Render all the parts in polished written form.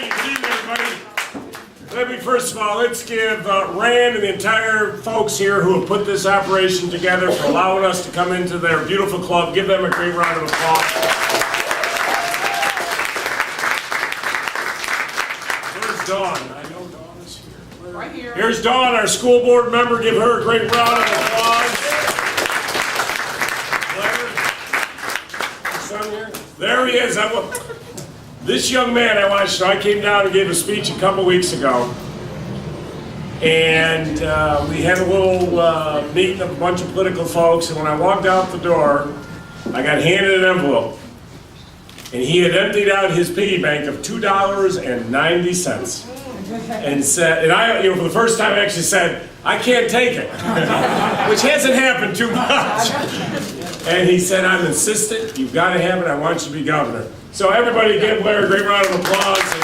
Hey, good evening, everybody. Let me first of all, let's give Rand and the entire folks here who have put this operation together for allowing us to come into their beautiful club. Give them a great round of applause. Where's Dawn? I know Dawn is here. Right here. Here's Dawn, our school board member. Give her a great round of applause. There he is. This young man I watched, so I came down and gave a speech a couple weeks ago. And we had a little meeting of a bunch of political folks, and when I walked out the door, I got handed an envelope. And he had emptied out his piggy bank of $2.90. And said, and I, for the first time, actually said, I can't take it, which hasn't happened too much. And he said, I'm insistent, you've got to have it, I want you to be governor. So everybody give Blair a great round of applause. And,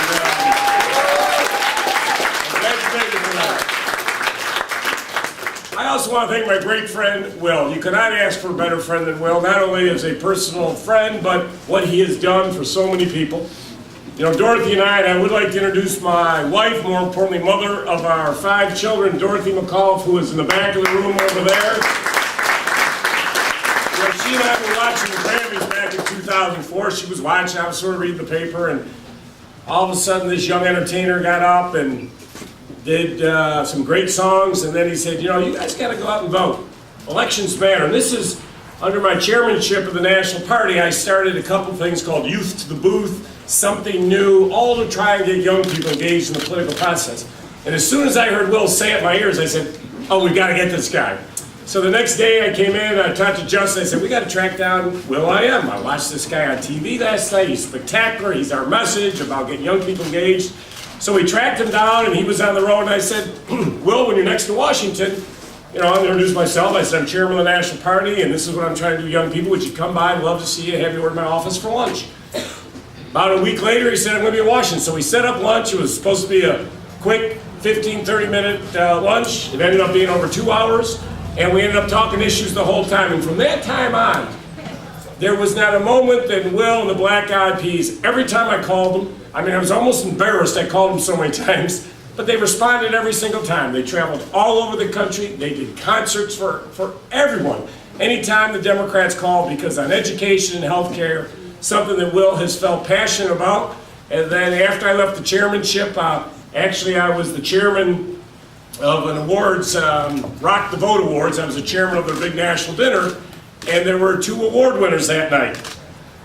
I also want to thank my great friend, Will. You cannot ask for a better friend than Will, not only as a personal friend, but what he has done for so many people. You know, Dorothy and I would like to introduce my wife, more importantly, mother of our 5 children, Terry McAuliffe, who is in the back of the room over there. You know, she and I were watching the Grammys back in 2004. She was watching, I was sort of reading the paper, and all of a sudden this young entertainer got up and did some great songs, and then he said, you know, you guys got to go out and vote. Elections matter. And this is, under my chairmanship of the National Party, I started a couple things called Youth to the Booth, something new, all to try and get young people engaged in the political process. And as soon as I heard Will say it in my ears, I said, oh, we got to get this guy. So the next day I came in, I talked to Justin, I said, we got to track down will.i.am. I watched this guy on TV last night, he's spectacular, he's our message about getting young people engaged. So we tracked him down and he was on the road, and I said, Will, when you're next to Washington, you know, I'll introduce myself. I said, I'm chairman of the National Party, and this is what I'm trying to do, young people. Would you come by? I'd love to see you, have you over to my office for lunch. About a week later, he said, I'm going to be in Washington. So we set up lunch. It was supposed to be a quick 15, 30-minute lunch. It ended up being over 2 hours, and we ended up talking issues the whole time. And from that time on, there was not a moment that Will and the Black Eyed Peas, every time I called them, I mean, I was almost embarrassed. I called them so many times, but they responded every single time. They traveled all over the country. They did concerts for everyone. Anytime the Democrats called, because on education and health care, something that Will has felt passionate about. And then after I left the chairmanship, actually I was the chairman of an awards, Rock the Vote Awards. I was the chairman of their big national dinner, and there were 2 award winners that night.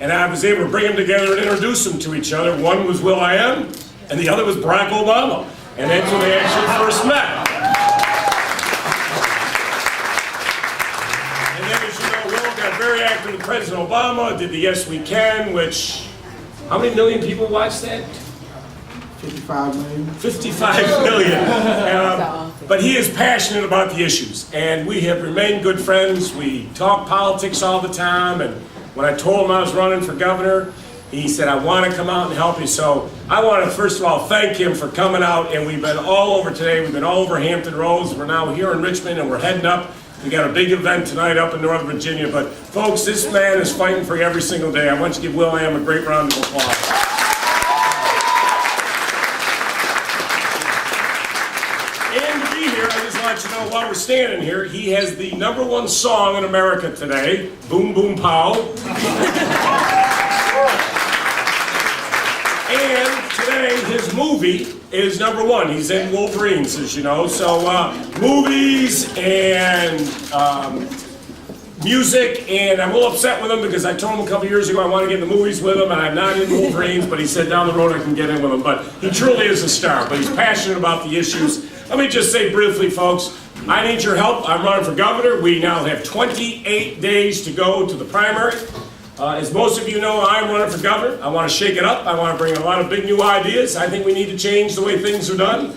And I was able to bring them together and introduce them to each other. One was will.i.am, and the other was Barack Obama. And that's when they actually first met. And then, as you know, Will got very active with President Obama, did the Yes We Can, which, how many million people watched that? 55 million. 55 million. But he is passionate about the issues, and we have remained good friends. We talk politics all the time, and when I told him I was running for governor, he said, I want to come out and help you. So I want to, first of all, thank him for coming out, and we've been all over today. We've been all over Hampton Roads. We're now here in Richmond, and we're heading up. We got a big event tonight up in Northern Virginia. But folks, this man is fighting for you every single day. I want you to give will.i.am a great round of applause. And to be here, I just want you to know, while we're standing here, he has the #1 song in America today, Boom Boom Pow. And today, his movie is #1. He's in Wolverines, as you know. So movies and music, and I'm a little upset with him because I told him a couple years ago I want to get in the movies with him, and I'm not in Wolverines, but he said down the road I can get in with him. But he truly is a star, but he's passionate about the issues. Let me just say briefly, folks, I need your help. I'm running for governor. We now have 28 days to go to the primary. As most of you know, I'm running for governor. I want to shake it up. I want to bring a lot of big new ideas. I think we need to change the way things are done.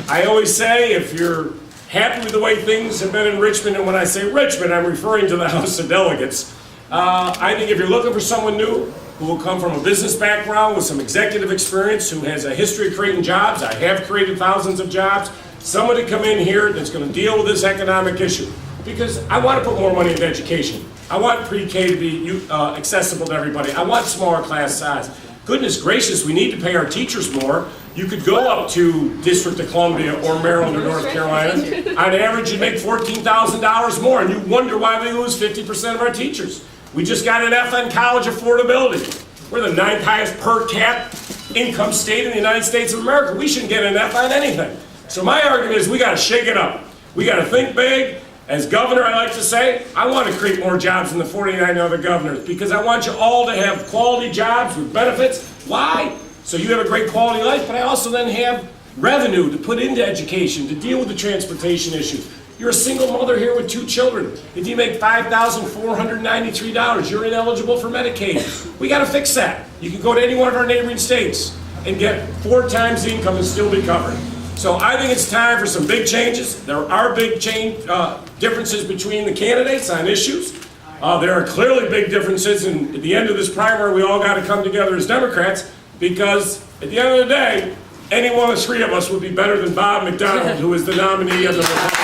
I always say, if you're happy with the way things have been in Richmond, and when I say Richmond, I'm referring to the House of Delegates. I think if you're looking for someone new, who will come from a business background with some executive experience, who has a history of creating jobs, I have created thousands of jobs, someone to come in here that's going to deal with this economic issue. Because I want to put more money into education. I want pre-K to be accessible to everybody. I want smaller class size. Goodness gracious, we need to pay our teachers more. You could go up to District of Columbia or Maryland or North Carolina. On average, you'd make $14,000 more, and you wonder why we lose 50% of our teachers. We just got an F on college affordability. We're the 9th highest per cap income state in the United States of America. We shouldn't get an F on anything. So my argument is we got to shake it up. We got to think big. As governor, I like to say, I want to create more jobs than the 49 other governors because I want you all to have quality jobs with benefits. Why? So you have a great quality life, but I also then have revenue to put into education, to deal with the transportation issues. You're a single mother here with 2 children. If you make $5,493, you're ineligible for Medicaid. We got to fix that. You can go to any one of our neighboring states and get 4 times the income and still be covered. So I think it's time for some big changes. There are big differences between the candidates on issues. There are clearly big differences, and at the end of this primary, we all got to come together as Democrats because at the end of the day, any one of the 3 of us would be better than Bob McDonald, who is the nominee of the Republicans.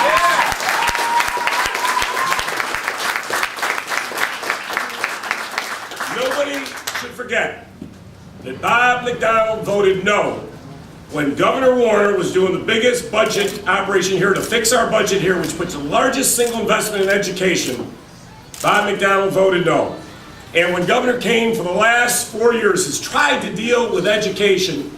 Nobody should forget that Bob McDonald voted no when Governor Warner was doing the biggest budget operation here to fix our budget here, which puts the largest single investment in education. Bob McDonald voted no. And when Governor Kane for the last 4 years has tried to deal with education,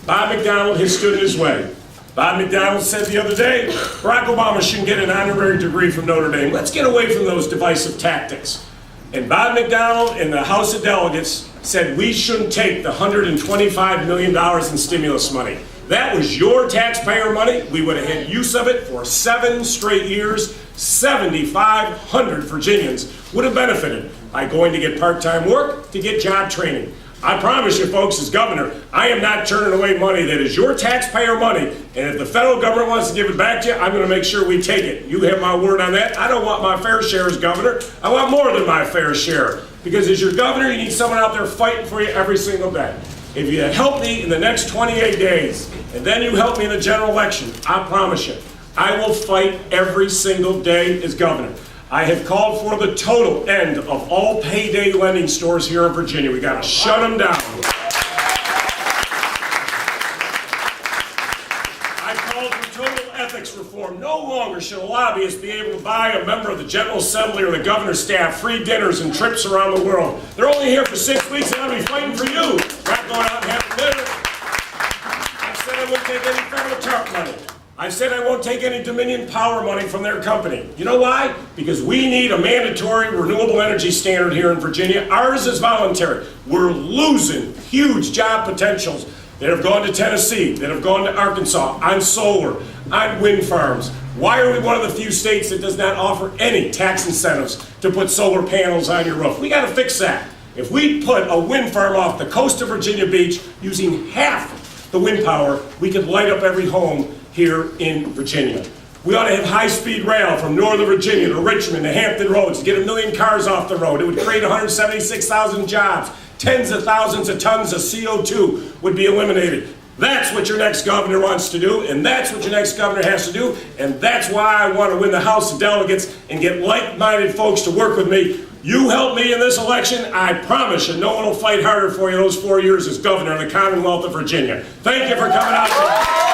Bob McDonald has stood in his way. Bob McDonald said the other day, Barack Obama shouldn't get an honorary degree from Notre Dame. Let's get away from those divisive tactics. And Bob McDonald in the House of Delegates said we shouldn't take the $125 million in stimulus money. That was your taxpayer money. We would have had use of it for 7 straight years. 7,500 Virginians would have benefited by going to get part-time work, to get job training. I promise you folks, as governor, I am not turning away money that is your taxpayer money, and if the federal government wants to give it back to you, I'm going to make sure we take it. You have my word on that. I don't want my fair share as governor. I want more than my fair share, because as your governor, you need someone out there fighting for you every single day. If you help me in the next 28 days, and then you help me in the general election, I promise you, I will fight every single day as governor. I have called for the total end of all payday lending stores here in Virginia. We got to shut them down. I called for total ethics reform. No longer should a lobbyist be able to buy a member of the General Assembly or the governor's staff free dinners and trips around the world. They're only here for 6 weeks and I'll be fighting for you. Not going out and having dinner. I said I wouldn't take any federal TARP money. I said I won't take any Dominion Power money from their company. You know why? Because we need a mandatory renewable energy standard here in Virginia. Ours is voluntary. We're losing huge job potentials that have gone to Tennessee, that have gone to Arkansas, on solar, on wind farms. Why are we one of the few states that does not offer any tax incentives to put solar panels on your roof? We got to fix that. If we put a wind farm off the coast of Virginia Beach using half the wind power, we could light up every home here in Virginia. We ought to have high-speed rail from Northern Virginia to Richmond to Hampton Roads to get 1 million cars off the road. It would create 176,000 jobs. Tens of thousands of tons of CO2 would be eliminated. That's what your next governor wants to do, and that's what your next governor has to do, and that's why I want to win the House of Delegates and get like-minded folks to work with me. You help me in this election, I promise you no one will fight harder for you those 4 years as governor of the Commonwealth of Virginia. Thank you for coming out today.